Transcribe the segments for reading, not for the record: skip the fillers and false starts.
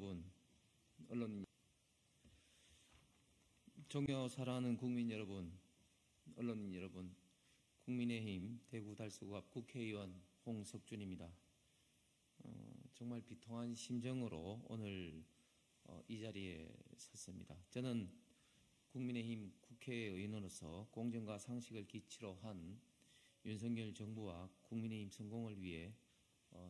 여러분, 언론인, 존경 사랑하는 국민 여러분, 언론인 여러분, 국민의힘 대구 달서구 앞 국회의원 홍석준입니다. 정말 비통한 심정으로 오늘 이 자리에 섰습니다. 저는 국민의힘 국회의원으로서 공정과 상식을 기치로 한 윤석열 정부와 국민의힘 성공을 위해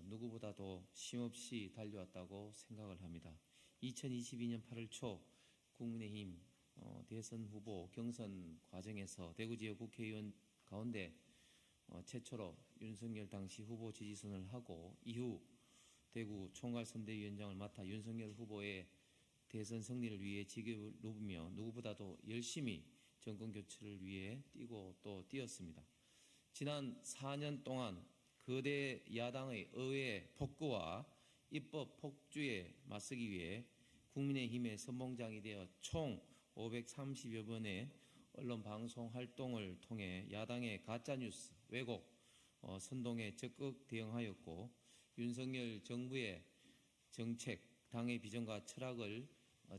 누구보다도 쉼없이 달려왔다고 생각을 합니다. 2022년 8월 초 국민의힘 대선 후보 경선 과정에서 대구 지역 국회의원 가운데 최초로 윤석열 당시 후보 지지선을 하고 이후 대구 총괄선대위원장을 맡아 윤석열 후보의 대선 승리를 위해 지갑을 누비며 누구보다도 열심히 정권 교체를 위해 뛰고 또 뛰었습니다. 지난 4년 동안 거대 야당의 의회 폭거와 입법 폭주에 맞서기 위해 국민의힘의 선봉장이 되어 총 530여 번의 언론 방송 활동을 통해 야당의 가짜뉴스, 왜곡, 선동에 적극 대응하였고 윤석열 정부의 정책, 당의 비전과 철학을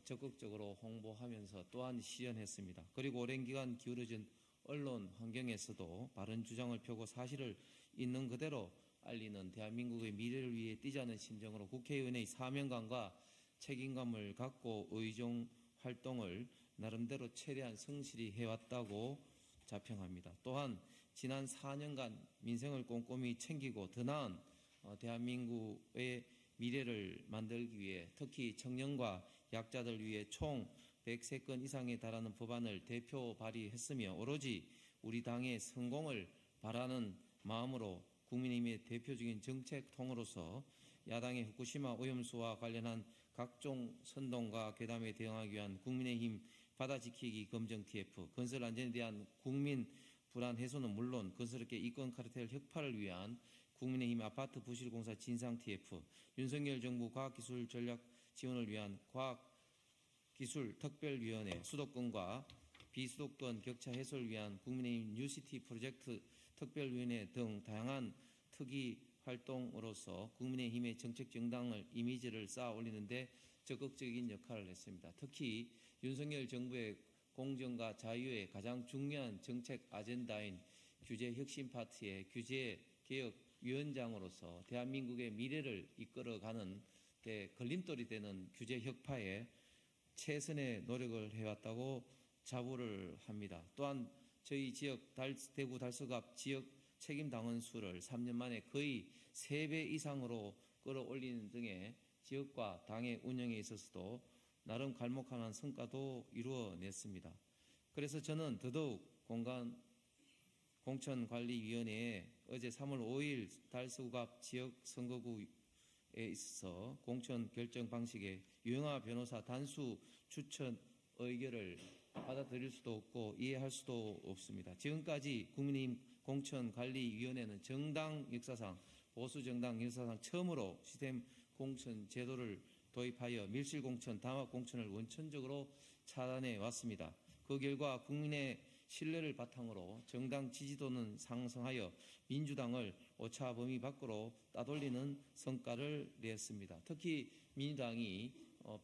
적극적으로 홍보하면서 또한 실현했습니다. 그리고 오랜 기간 기울어진 언론 환경에서도 바른 주장을 펴고 사실을 있는 그대로 알리는 대한민국의 미래를 위해 뛰자는 심정으로 국회의원의 사명감과 책임감을 갖고 의정 활동을 나름대로 최대한 성실히 해왔다고 자평합니다. 또한 지난 4년간 민생을 꼼꼼히 챙기고 더 나은 대한민국의 미래를 만들기 위해 특히 청년과 약자들 위해 총 103건 이상에 달하는 법안을 대표 발의했으며 오로지 우리 당의 성공을 바라는 마음으로 국민의힘의 대표적인 정책통으로서 야당의 후쿠시마 오염수와 관련한 각종 선동과 괴담에 대응하기 위한 국민의힘 바다지키기 검정 TF, 건설 안전에 대한 국민 불안 해소는 물론 건설업계 이권 카르텔 혁파를 위한 국민의힘 아파트 부실공사 진상 TF, 윤석열 정부 과학기술 전략 지원을 위한 과학기술특별위원회 수도권과 비수도권 격차 해소를 위한 국민의힘 뉴시티 프로젝트 특별위원회 등 다양한 특위 활동으로서 국민의힘의 정책 정당을 이미지를 쌓아 올리는 데 적극적인 역할을 했습니다. 특히 윤석열 정부의 공정과 자유의 가장 중요한 정책 아젠다인 규제 혁신 파트의 규제 개혁 위원장으로서 대한민국의 미래를 이끌어가는 데 걸림돌이 되는 규제 혁파에 최선의 노력을 해왔다고 자부를 합니다. 또한 저희 지역 대구 달서구 앞 지역 책임당원 수를 3년 만에 거의 3배 이상으로 끌어올리는 등의 지역과 당의 운영에 있어서도 나름 갈목한 성과도 이루어냈습니다. 그래서 저는 더더욱 공천관리위원회에 어제 3월 5일 달서구 앞 지역선거구에 있어서 공천 결정 방식에 유영하 변호사 단수 추천 의결을 받아들일 수도 없고 이해할 수도 없습니다. 지금까지 국민의힘 공천관리위원회는 정당 역사상 보수정당 역사상 처음으로 시스템 공천 제도를 도입하여 밀실공천, 담합공천을 원천적으로 차단해 왔습니다. 그 결과 국민의 신뢰를 바탕으로 정당 지지도는 상승하여 민주당을 오차 범위 밖으로 따돌리는 성과를 냈습니다. 특히 민주당이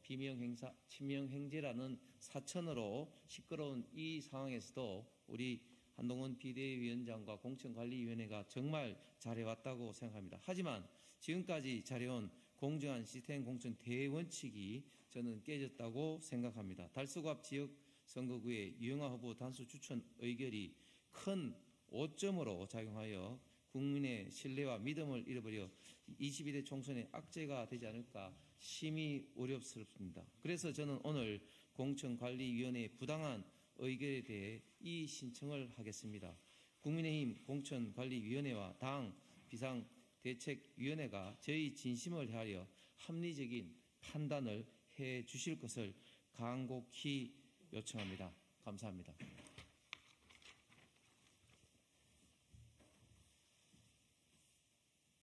비명행사, 친명행제라는 사천으로 시끄러운 이 상황에서도 우리 한동훈 비대위원장과 공천관리위원회가 정말 잘해왔다고 생각합니다. 하지만 지금까지 잘해온 공정한 시스템 공천 대원칙이 저는 깨졌다고 생각합니다. 달서구 앞 지역 선거구의 유영하 후보 단수 추천 의결이 큰 오점으로 작용하여 국민의 신뢰와 믿음을 잃어버려 22대 총선의 악재가 되지 않을까 심히 우려스럽습니다. 그래서 저는 오늘 공천관리위원회의 부당한 의결에 대해 이 신청을 하겠습니다. 국민의힘 공천관리위원회와 당 비상대책위원회가 저희 진심을 헤아려 합리적인 판단을 해 주실 것을 간곡히 요청합니다. 감사합니다.